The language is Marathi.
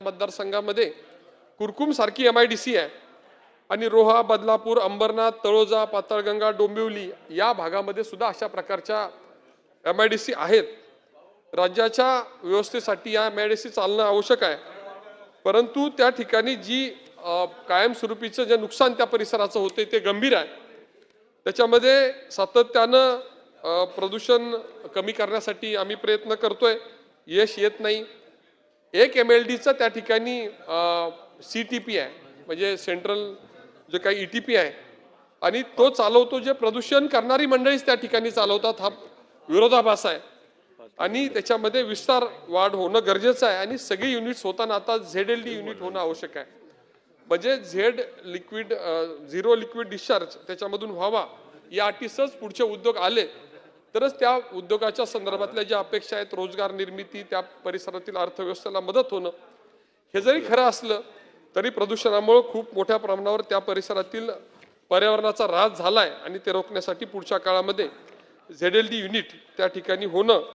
मतदारसंघामध्ये कुरकुम सारखी MIDC आहे आणि रोहा, बदलापूर, अंबरनाथ, तळोजा, पाताळगंगा, डोंबिवली या भागामध्ये सुद्धा अशा प्रकारच्या MIDC आहेत. राज्याच्या व्यवस्थेसाठी या MIDC चालणं आवश्यक आहे, परंतु त्या ठिकाणी जी कायमस्वरूपीचं जे नुकसान त्या परिसराचं होते ते गंभीर आहे. त्याच्यामध्ये सातत्यानं प्रदूषण कमी करण्यासाठी आम्ही प्रयत्न करतोय, यश येत नाही. एक MLDचं त्या ठिकाणी CTP आहे, म्हणजे सेंट्रल जे काही ETP आहे आणि तो चालवतो जे प्रदूषण करणारी मंडळीच त्या ठिकाणी चालवतात. हा विरोधाभास आहे आणि त्याच्यामध्ये विस्तार वाढ होणं गरजेचं आहे आणि सगळी युनिट्स होताना आता ZLD युनिट होणं आवश्यक आहे. म्हणजे झिरो लिक्विड डिस्चार्ज त्याच्यामधून व्हावा या अटीसच पुढचे उद्योग आले तरच त्या उद्योगाच्या संदर्भातल्या ज्या अपेक्षा आहेत, रोजगार निर्मिती, त्या परिसरातील अर्थव्यवस्थेला मदत होणं, हे जरी खरं असलं तरी प्रदूषणामुळे खूप मोठ्या प्रमाणावर त्या परिसरातील पर्यावरणाचा ऱ्हास झालाय आणि ते रोखण्यासाठी पुढच्या काळामध्ये ZLD युनिट त्या ठिकाणी होणं